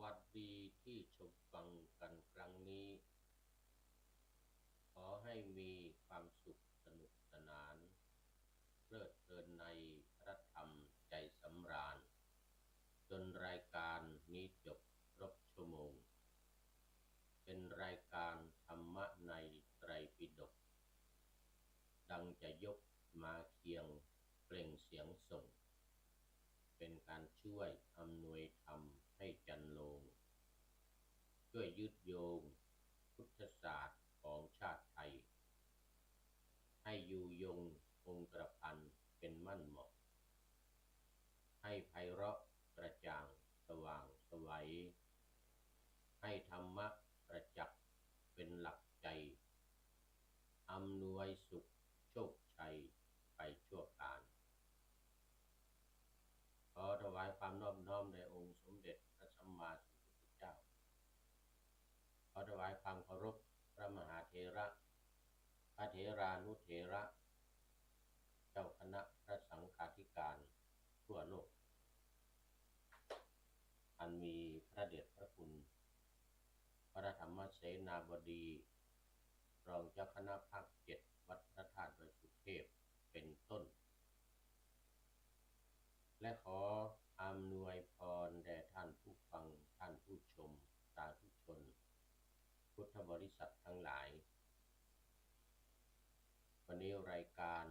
วัสดีที่ชมฟังกันครั้งนี้ขอให้มีความสุขสนุกสนานเพลิดเพลินในพระธรรมใจสำราญจนรายการนี้จบครบชั่วโมงเป็นรายการธรรมะในไตรปิฎกดังจะยกมาเคียงเปล่งเสียงส่งเป็นการช่วยอำนวยธรรมให้จันโลงช่วยยึดโยงพุทธศาสตร์ของชาติไทยให้อยู่ยงคงกระพันเป็นมั่นเหมาะให้ไพเราะกระจ่างสว่างไสวให้ธรรมะประจักษ์เป็นหลักใจอำนวยสุขโชคชัยไปชั่วกาลขอถวายความนอบน้อมในองค์สมเด็จพระสัมมาสัมพุทธเจ้าขอถวายความเคารพพระมหาเถระพระเถรานุเถระเจ้าคณะพระสังฆาธิการทั่วโลกอันมีพระเดชพระคุณพระธรรมเสนาบดีรองเจ้าคณะภาค7วัดพระธาตุดอยสุเทพเป็นต้นและขออำนวยพรแด่ท่านผู้ฟังท่านผู้ชมสาธุชนพุทธบริษัททั้งหลายวันนี้รายการ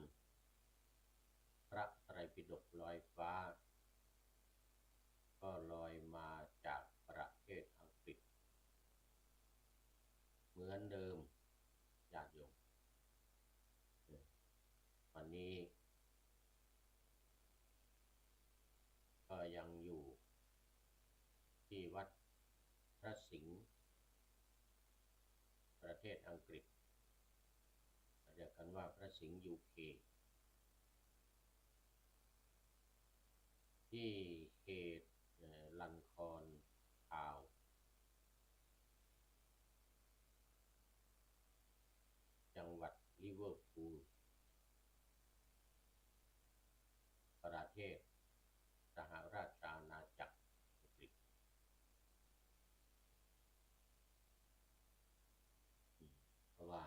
พระไตรปิฎกลอยฟ้าก็ลอยมาจากประเทศอังกฤษเหมือนเดิมญาติโยมวันนี้ก็ยังอยู่ที่วัดพระสิงห์ประเทศอังกฤษเรียกกันว่าพระสิงห์ UK ที่เขตลันคอนทาวน์จังหวัดลิเวอร์พูลประเทศสหราชอาณาจักรอังกฤษเพราะว่า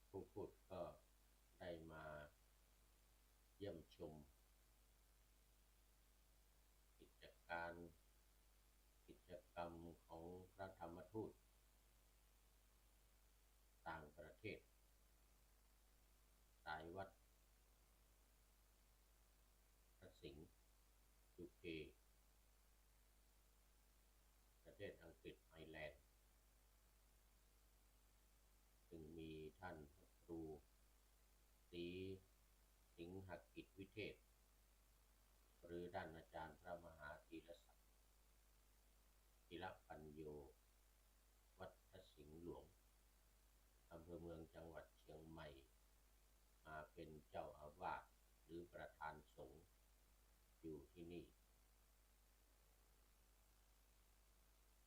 ผู้พูดก็ได้มาเยี่ยมชมกิจการกิจกรรมของพระธรรมทูตต่างประเทศสายวัดพระสิงห์ UK ประเทศอังกฤษไอร์แลนด์ซึ่งมีท่านพระครูศรีสิงหกิจวิเทศหรือท่านอาจารย์พระมหาธีรศักดิ์ธีรปัญโยวัดพระสิงห์หลวงอำเภอเมืองจังหวัดเชียงใหม่มาเป็นเจ้าอาวาสหรือประธานสงฆ์อยู่ที่นี่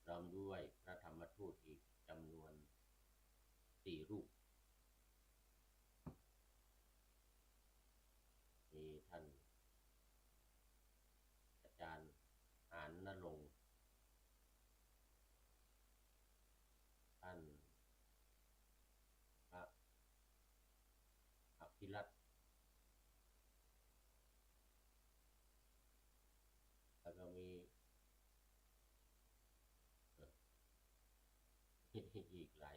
พร้อมด้วยพระธรรมทูตอีกจำนวน4 รูปมีท่านอาจารย์หานณรงค์ท่านพระอภิรัตน์แล้วก็มีอีกหลาย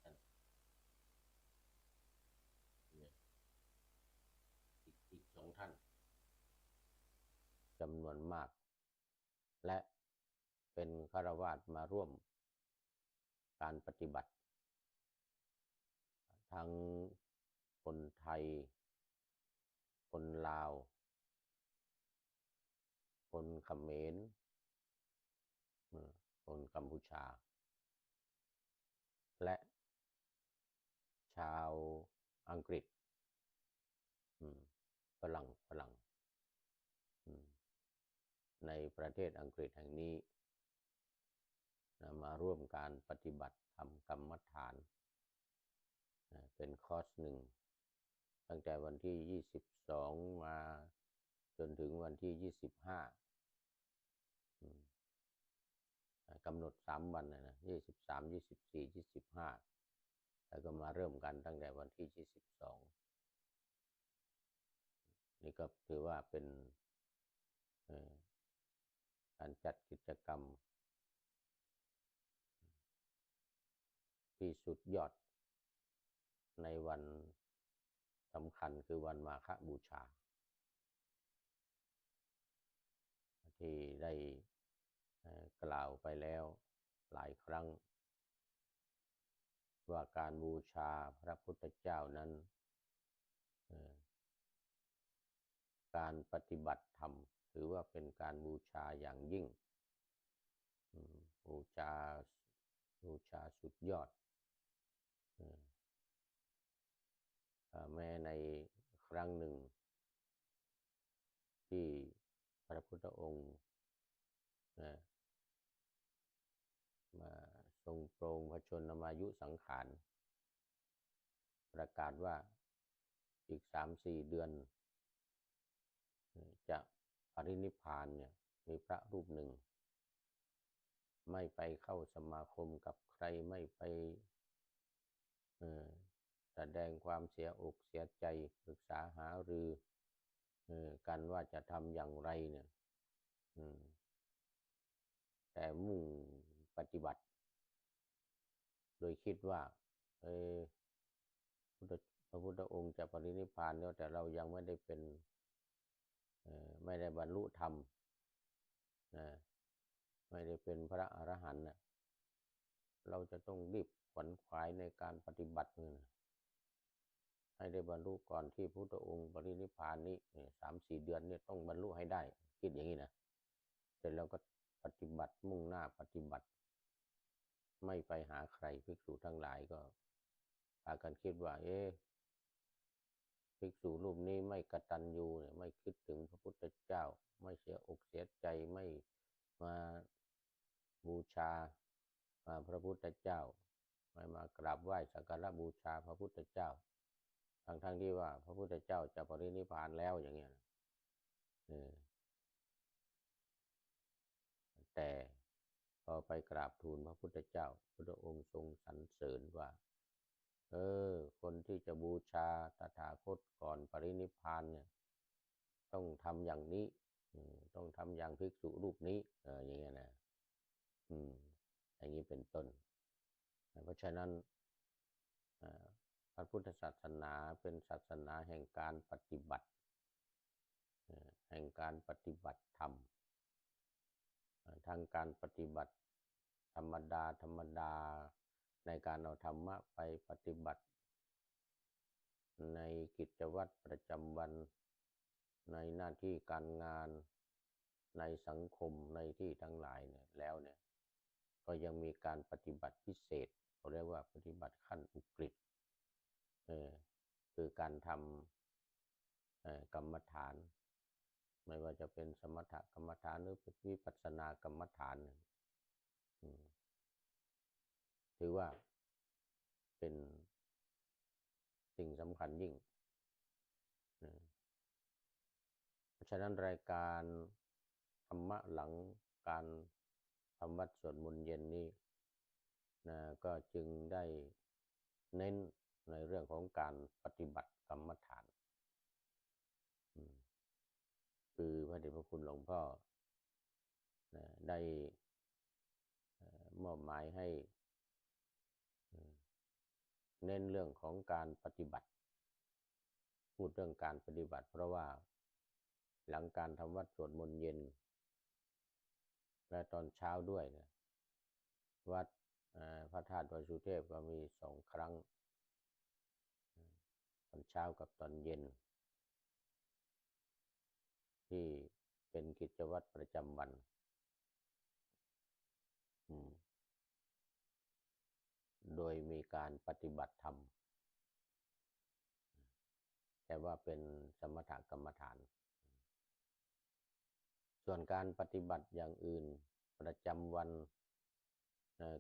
ท่านเนี่ยอีก2 ท่านจำนวนมากและเป็นฆราวาสมาร่วมการปฏิบัติทั้งคนไทยคนลาวคนเขมรคนกัมพูชาและชาวอังกฤษฝรั่งในประเทศอังกฤษแห่งนี้มาร่วมการปฏิบัติทำกรรมฐานเป็นคอร์สหนึ่งตั้งแต่วันที่22มาจนถึงวันที่25 กำหนด3 วันนะ23 24 25แล้วก็มาเริ่มกันตั้งแต่วันที่22นี่ก็ถือว่าเป็นการจัดกิจกรรมที่สุดยอดในวันสำคัญคือวันมาฆบูชาที่ได้กล่าวไปแล้วหลายครั้งว่าการบูชาพระพุทธเจ้านั้นการปฏิบัติธรรมถือว่าเป็นการบูชาอย่างยิ่งบูชาสุดยอดแม้ในครั้งหนึ่งที่พระพุทธองค์มาทรงโปรงพระชนมายุสังขารประกาศว่าอีก3-4 เดือนจะปรินิพพานเนี่ยมีพระรูปหนึ่งไม่ไปเข้าสมาคมกับใครไม่ไปแสดงความเสียอกเสียใจปรึกษาหารือกันว่าจะทำอย่างไรเนี่ยแต่มุ่งปฏิบัติโดยคิดว่าพระพุทธองค์จะปรินิพพานแล้วแต่เรายังไม่ได้เป็นไม่ได้บรรลุธรรมไม่ได้เป็นพระอรหันต์เราจะต้องรีบขวนขวายในการปฏิบัติให้ได้บรรลุก่อนที่พระพุทธองค์ปรินิพพานนี้3-4 เดือนเนี่ยต้องบรรลุให้ได้คิดอย่างนี้นะเสร็จแล้วก็ปฏิบัติมุ่งหน้าปฏิบัติไม่ไปหาใครภิกษุทั้งหลายก็พากันคิดว่าภิกษุรูปนี้ไม่กตัญญูเนี่ยไม่คิดถึงพระพุทธเจ้าไม่เสียอกเสียใจไม่มาบูชาพระพุทธเจ้าไม่มากราบไหว้สักการะบูชาพระพุทธเจ้าทั้งที่ว่าพระพุทธเจ้าจะปรินิพพานแล้วอย่างเงี้ยแต่พอไปกราบทูลพระพุทธเจ้าพระองค์ทรงสรรเสริญว่าคนที่จะบูชาตถาคตก่อนปรินิพพานเนี่ยต้องทำอย่างนี้ต้องทำอย่างภิกษุรูปนี้อย่างเงี้ยนะอย่างนี้เป็นต้นเพราะฉะนั้นพระพุทธศาสนาเป็นศาสนาแห่งการปฏิบัติแห่งการปฏิบัติธรรมทางการปฏิบัติธรรมดาในการเอาธรรมะไปปฏิบัติในกิจวัตรประจำวันในหน้าที่การงานในสังคมในที่ทั้งหลายเนี่ยแล้วเนี่ยก็ยังมีการปฏิบัติพิเศษเขาเรียกว่าปฏิบัติขั้นอุกฤษคือการทำกรรมฐานไม่ว่าจะเป็นสมถกรรมฐานหรือวิปัสสนากรรมฐานถือว่าเป็นสิ่งสำคัญยิ่งเพราะฉะนั้นรายการธรรมะหลังการทำวัดสวดมนต์เย็นนี้ก็จึงได้เน้นในเรื่องของการปฏิบัติกรรมฐานคือพระเดชพระคุณหลวงพ่อได้มอบหมายให้เน้นเรื่องของการปฏิบัติพูดเรื่องการปฏิบัติเพราะว่าหลังการทำวัดสวดมนต์เย็นและตอนเช้าด้วยเนี่ยวัดพระธาตุดอยสุเทพก็มี2 ครั้งตอนเช้ากับตอนเย็นที่เป็นกิจวัตรประจำวันโดยมีการปฏิบัติธรรมแต่ว่าเป็นสมถกรรมฐานส่วนการปฏิบัติอย่างอื่นประจำวัน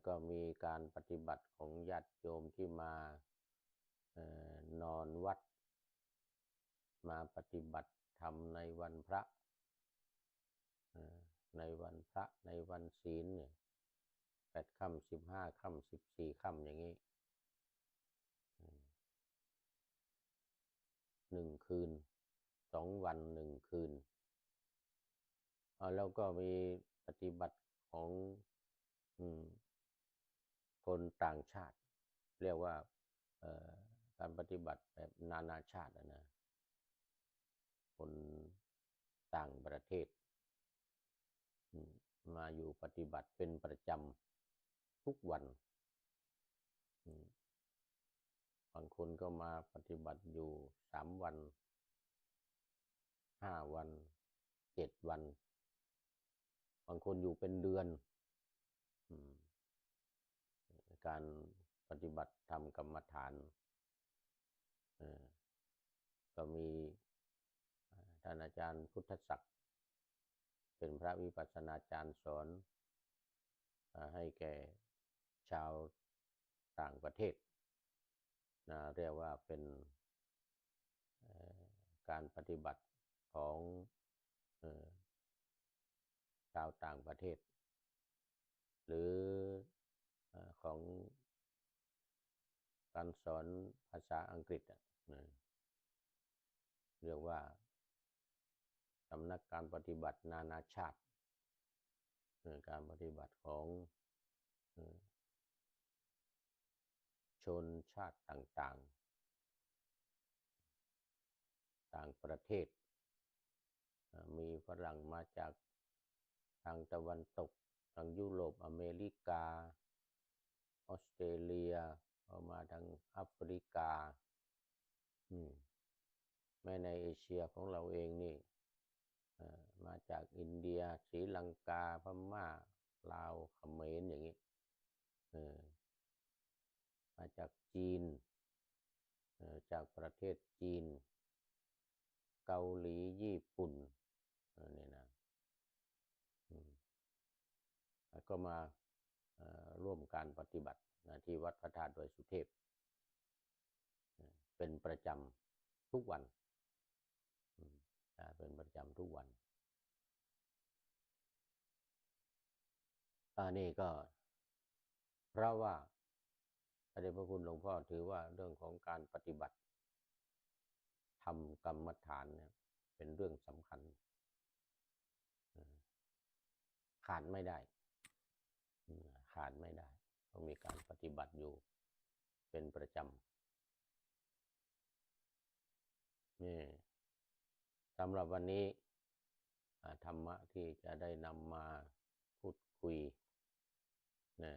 ก็มีการปฏิบัติของญาติโยมที่มานอนวัดมาปฏิบัติธรรมในวันพระ ในวันพระในวันศีลเนี่ย8 ค่ำ15 ค่ำ14 ค่ำอย่างนี้1 คืน2 วัน1 คืนแล้วก็มีปฏิบัติของคนต่างชาติเรียกว่าการปฏิบัติแบบนานาชาตินะคนต่างประเทศมาอยู่ปฏิบัติเป็นประจำทุกวันบางคนก็มาปฏิบัติอยู่3 วัน5 วัน7 วันบางคนอยู่เป็นเดือนการปฏิบัติธรรมกรรมฐานก็มีท่านอาจารย์พุทธศักดิ์เป็นพระวิปัสสนาจารย์สอนให้แก่ชาวต่างประเทศเรียกว่าเป็นการปฏิบัติของชาวต่างประเทศหรือของการสอนภาษาอังกฤษเรียกว่าสำนักการปฏิบัตินานาชาติการปฏิบัติของชนชาติต่างๆต่างประเทศมีฝรั่งมาจากทางตะวันตกทางยุโรปอเมริกาออสเตรเลียมาทางแอฟริกาแม้ในเอเชียของเราเองนี่มาจากอินเดียศรีลังกาพม่าลาวเขมรอย่างนี้มาจากจีนจากประเทศจีนเกาหลีญี่ปุ่นนี่นะก็มาร่วมการปฏิบัติที่วัดพระธาตุดอยสุเทพเป็นประจำทุกวันเป็นประจำทุกวันนี่ก็เพราะว่าพระเดชพระคุณหลวงพ่อถือว่าเรื่องของการปฏิบัติทำกรรมฐานเนี่ยเป็นเรื่องสำคัญขาดไม่ได้ต้องมีการปฏิบัติอยู่เป็นประจำนี่สำหรับวันนี้ธรรมะที่จะได้นำมาพูดคุยนะ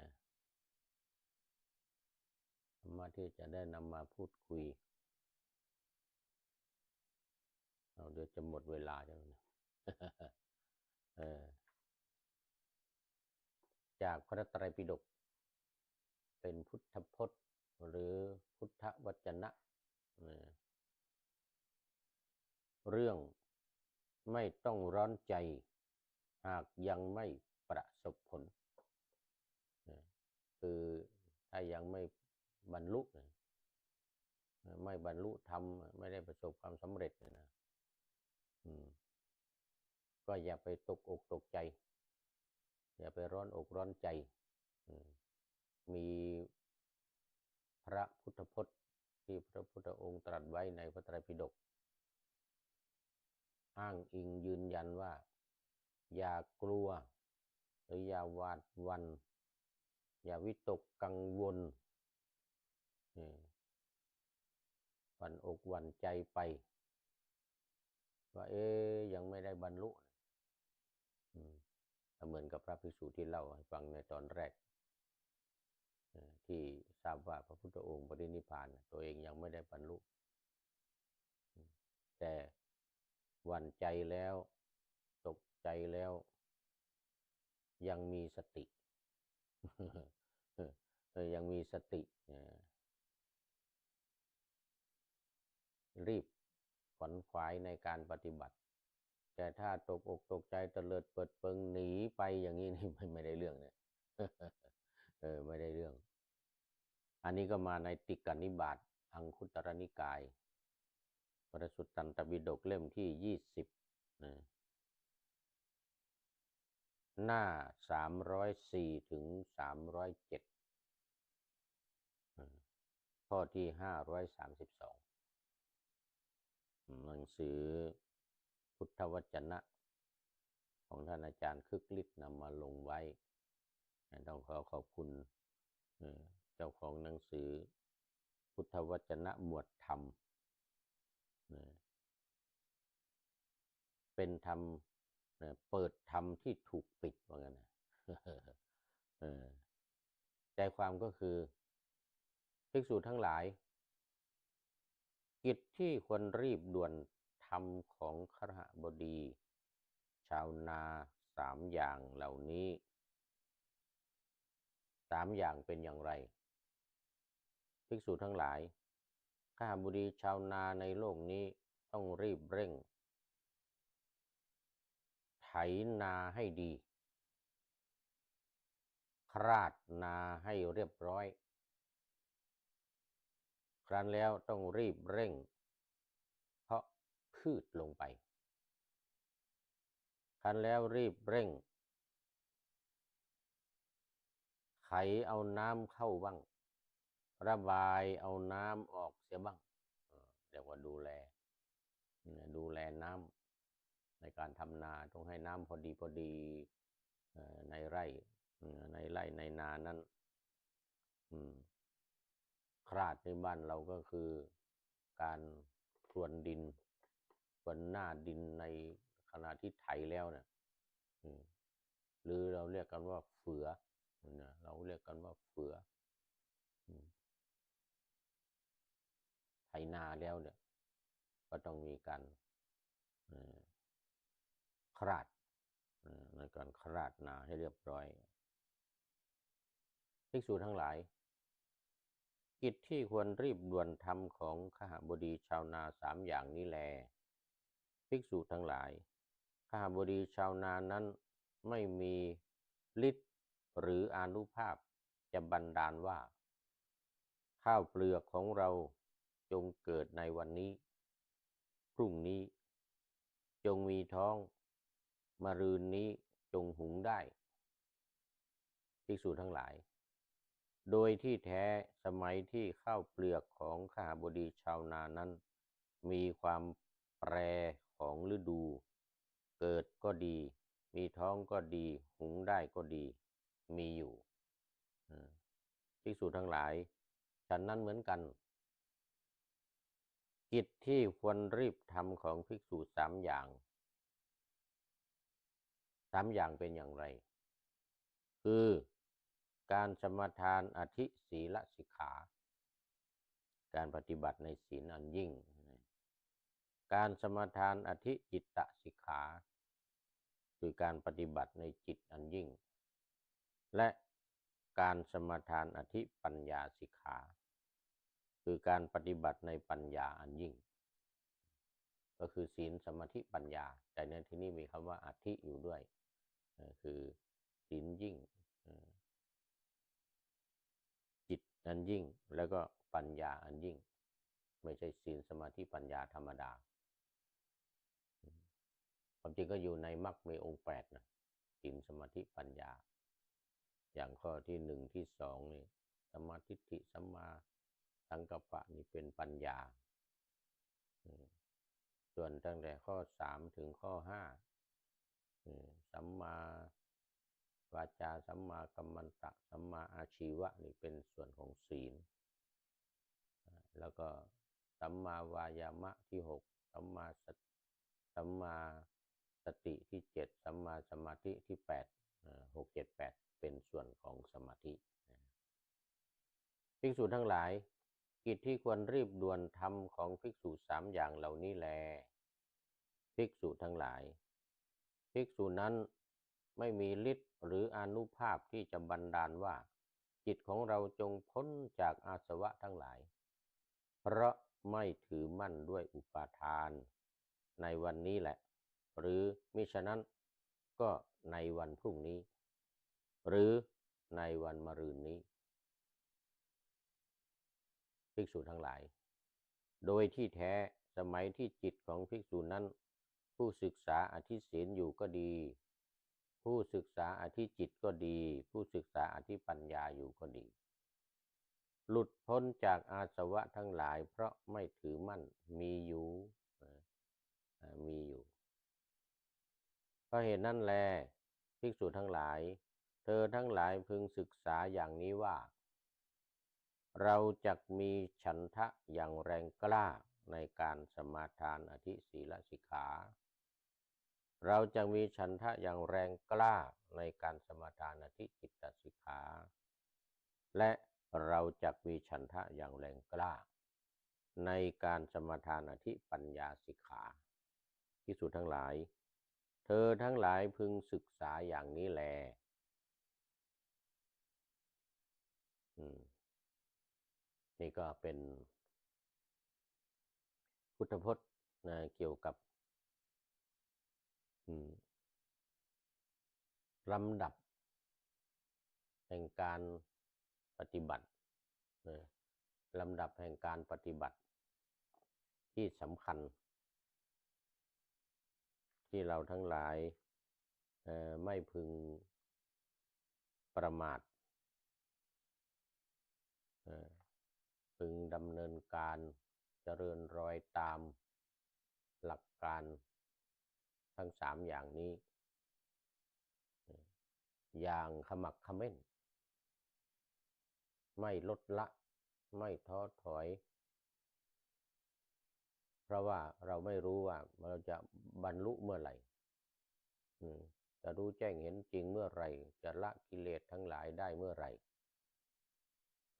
ธรรมะที่จะได้นำมาพูดคุยเดี๋ยวจะหมดเวลาแล้วนะจากพระไตรปิฎกเป็นพุทธพจน์หรือพุทธวจนะเรื่องไม่ต้องร้อนใจหากยังไม่ประสบผลคือถ้ายังไม่บรรลุไม่บรรลุธรรมไม่ได้ประสบความสำเร็จนะก็อย่าไปตกอกตกใจอย่าไปร้อนอกร้อนใจมีพระพุทธพจน์ที่พระพุทธองค์ตรัสไว้ในพระไตรปิฎกอ้างอิงยืนยันว่าอย่ากลัวหรืออย่าหวาดหวั่นอย่าวิตกกังวลหวั่นอกหวั่นใจไปว่ายังไม่ได้บรรลุเหมือนกับพระภิกษุที่เล่าให้ฟังในตอนแรกที่ทราบว่าพระพุทธองค์ปรินิพพานตัวเองยังไม่ได้บรรลุแต่หวั่นใจแล้วตกใจแล้วยังมีสติยังมีสติรีบขวนขวายในการปฏิบัติแต่ถ้าตกอกตกใจเตลิดเปิดเปิงหนีไปอย่างนี้นี่ไม่ได้เรื่องเนี่ยไม่ได้เรื่องอันนี้ก็มาในติกนิบาตอังคุตรนิกายพระสุตตันตปิฎกเล่มที่20 หน้า304ถึง307ข้อที่532หนังสือพุทธวจนะของท่านอาจารย์คึกฤทธิ์นำมาลงไว้ต้องขอบคุณเจ้าของหนังสือพุทธวจนะหมวดธรรมเป็นธรรมเปิดธรรมที่ถูกปิดว่างั้นนะใจความก็คือภิกษุทั้งหลายกิจที่ควรรีบด่วนทำของคฤหบดีชาวนา3อย่างเหล่านี้3อย่างเป็นอย่างไรภิกษุทั้งหลายคฤหบดีชาวนาในโลกนี้ต้องรีบเร่งไถนาให้ดีคราดนาให้เรียบร้อยครั้นแล้วต้องรีบเร่งเพาะพืชลงไปครั้นแล้วรีบเร่งไขเอาน้ำเข้าบ้างระบายเอาน้ำออกเสียบ้างเรียกว่าดูแลน้ำในการทำนาต้องให้น้ำพอดีในไร่ในนานั้นคราดในบ้านเราก็คือการพรวนดินพรวนหน้าดินในขณะที่ไถแล้วเนี่ยหรือเราเรียกกันว่าเฟือเราเรียกกันว่าเฟือไถนาแล้วเนี่ยก็ต้องมีการคราดในการคราดนาให้เรียบร้อยภิกษุทั้งหลายกิจที่ควรรีบด่วนทำของคหบดีชาวนา3อย่างนี้แลภิกษุทั้งหลายคหบดีชาวนานั้นไม่มีฤทธิ์หรืออานุภาพจะบันดาลว่าข้าวเปลือกของเราจงเกิดในวันนี้พรุ่งนี้จงมีท้องมะรืนนี้จงหุงได้ภิกษุทั้งหลายโดยที่แท้สมัยที่ข้าวเปลือกของคหบดีชาวนานั้นมีความแปรของฤดูเกิดก็ดีมีท้องก็ดีหุงได้ก็ดีมีอยู่ภิกษุทั้งหลายฉันนั้นเหมือนกันกิจที่ควรรีบทำของภิกษุ3อย่างเป็นอย่างไรคือการสมทานอธิศีลสิกขาการปฏิบัติในศีลอันยิ่งการสมทานอธิจิตตสิกขาคือการปฏิบัติในจิตอันยิ่งและการสมทานอธิปัญญาสิกขาคือการปฏิบัติในปัญญาอันยิ่งก็คือศีลสมาธิปัญญาแต่ในที่นี้มีคำว่าอธิอยู่ด้วยคือศีลยิ่งจิตอันยิ่งแล้วก็ปัญญาอันยิ่งไม่ใช่ศีลสมาธิปัญญาธรรมดาความจริงก็อยู่ในมรรคมีองค์8นะศีลสมาธิปัญญาอย่างข้อที่1ที่2นี่สัมมาทิฏฐิสัมมาสังกัปปะนี่เป็นปัญญาส่วนตั้งแต่ข้อ3ถึงข้อ5สัมมาวาจาสัมมากัมมันตะสัมมาอาชีวะนี่เป็นส่วนของศีลแล้วก็สัมมาวายามะที่6สัมมาสติที่7สัมมาสมาธิที่8 6 7 8เป็นส่วนของสมาธิภิกษุทั้งหลายกิจที่ควรรีบด่วนทำของภิกษุ3อย่างเหล่านี้แลภิกษุทั้งหลายภิกษุนั้นไม่มีฤทธิ์หรืออานุภาพที่จะบันดาลว่าจิตของเราจงพ้นจากอาสวะทั้งหลายเพราะไม่ถือมั่นด้วยอุปาทานในวันนี้แหละหรือมิฉะนั้นก็ในวันพรุ่งนี้หรือในวันมะรืนนี้ภิกษุทั้งหลายโดยที่แท้สมัยที่จิตของภิกษุนั้นผู้ศึกษาอธิศีลอยู่ก็ดี ผู้ศึกษาอธิจิตก็ดีผู้ศึกษาอธิปัญญาอยู่ก็ดีหลุดพ้นจากอาสวะทั้งหลายเพราะไม่ถือมั่นมีอยู่มีอยู่เพราะเหตุนั้นแลภิกษุทั้งหลายเธอทั้งหลายพึงศึกษาอย่างนี้ว่าเราจักมีฉันทะอย่างแรงกล้าในการสมาทานอธิศีลสิกขาเราจะมีฉันทะอย่างแรงกล้าในการสมาทานอธิจิตตสิกขาและเราจะมีฉันทะอย่างแรงกล้าในการสมาทานอธิปัญญาสิกขาภิกษุทั้งหลายเธอทั้งหลายพึงศึกษาอย่างนี้แลนี่ก็เป็นพุทธพจน์เกี่ยวกับลำดับแห่งการปฏิบัติลำดับแห่งการปฏิบัติที่สำคัญที่เราทั้งหลายไม่พึงประมาทพึงดำเนินการเจริญรอยตามหลักการทั้งสามอย่างนี้อย่างขมักเขม้นไม่ลดละไม่ท้อถอยเพราะว่าเราไม่รู้ว่าเราจะบรรลุเมื่อไหร่จะรู้แจ้งเห็นจริงเมื่อไหร่จะละกิเลสทั้งหลายได้เมื่อไหร่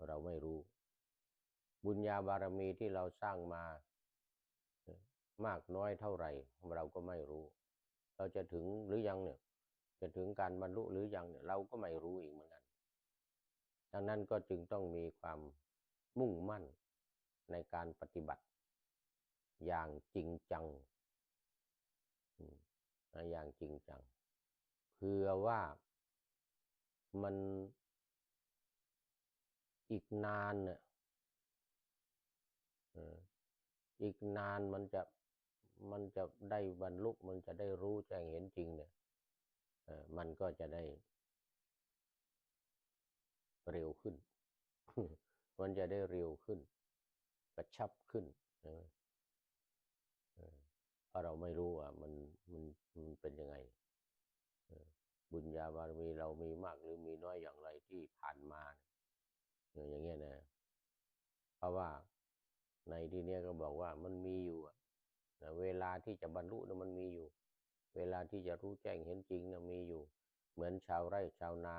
เราไม่รู้บุญญาบารมีที่เราสร้างมามากน้อยเท่าไหร่เราก็ไม่รู้เราจะถึงหรือยังเนี่ยจะถึงการบรรลุหรือยังเนี่ยเราก็ไม่รู้อีกเหมือนกันดังนั้นก็จึงต้องมีความมุ่งมั่นในการปฏิบัติอย่างจริงจังอย่างจริงจังเพื่อว่ามันอีกนานเนี่ยอีกนานมันจะได้บรรลุมันจะได้รู้แจ้งเห็นจริงเนี่ยมันก็จะได้เร็วขึ้น มันจะได้เร็วขึ้นกระชับขึ้นเพราะเราไม่รู้ว่ามันเป็นยังไงบุญญาบารมีเรามีมากหรือมีน้อยอย่างไรที่ผ่านมาอย่างเงี้ยนะเพราะว่าในที่นี้ก็บอกว่ามันมีอยู่เวลาที่จะบรรลุนะมันมีอยู่เวลาที่จะรู้แจ้งเห็นจริงนะมีอยู่เหมือนชาวไร่ชาวนา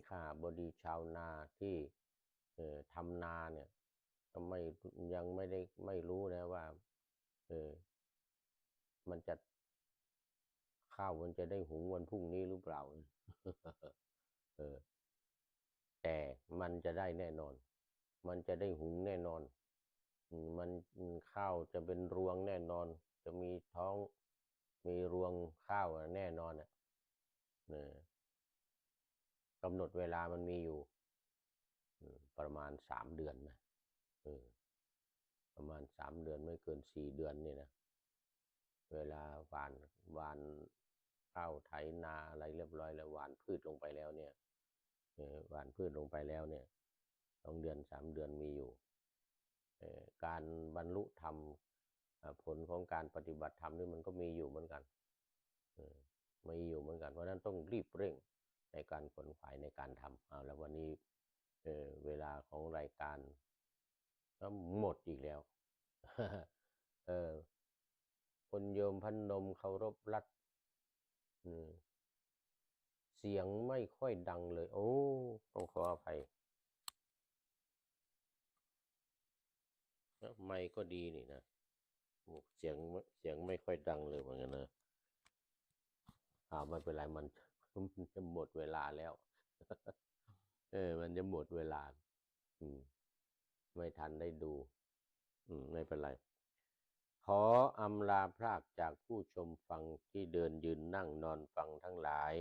ข้าบดีชาวนาที่ทำนาเนี่ยก็ยังไม่รู้นะว่ามันจะข้าวมันจะได้หุงวันพรุ่งนี้หรือเปล่าแต่มันจะได้แน่นอนมันจะได้หุงแน่นอนมันข้าวจะเป็นรวงแน่นอนจะมีท้องมีรวงข้าวแน่นอนกำหนดเวลามันมีอยู่ประมาณ3 เดือนนะประมาณ3 เดือนไม่เกิน4 เดือนนี่นะเวลาหว่านข้าวไถนาอะไรเรียบร้อยแล้วหว่านพืชลงไปแล้วเนี่ยหว่านพืชลงไปแล้วเนี่ย2 เดือน3 เดือนมีอยู่การบรรลุธรรมผลของการปฏิบัติธรรมนี่มันก็มีอยู่เหมือนกันมีอยู่เหมือนกันเพราะนั้นต้องรีบเร่งในการขวนขวายในการทำแล้ววันนี้เวลาของรายการก็หมดอีกแล้วคนโยมพันนมเคารพรักเสียงไม่ค่อยดังเลยโอ้ต้องขออภัยไมค์ก็ดีนี่นะเสียงไม่ค่อยดังเลยเหมือนกันนะไม่เป็นไรมันจะหมดเวลาแล้วมันจะหมดเวลาไม่ทันได้ดูไม่เป็นไรขออำลาพรากจากผู้ชมฟังที่เดินยืนนั่งนอนฟังทั้งหลาย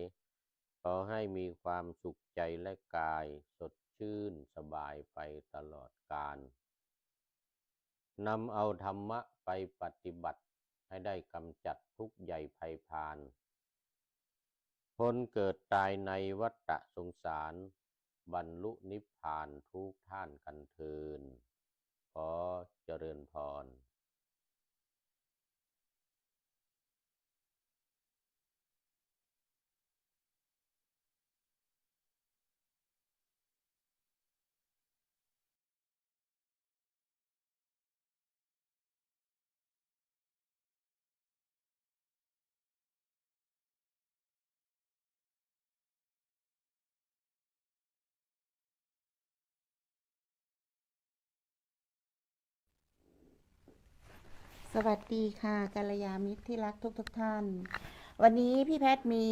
ขอให้มีความสุขใจและกายสดชื่นสบายไปตลอดกาลนำเอาธรรมะไปปฏิบัติให้ได้กำจัดทุกข์ใหญ่ภัยพาน พ้นเกิดตายในวัฏสงสารบรรลุนิพพานทุกท่านกันเทินขอเจริญพรสวัสดีค่ะกัลยาณมิตรที่รักทุกท่านวันนี้พี่แพทย์มี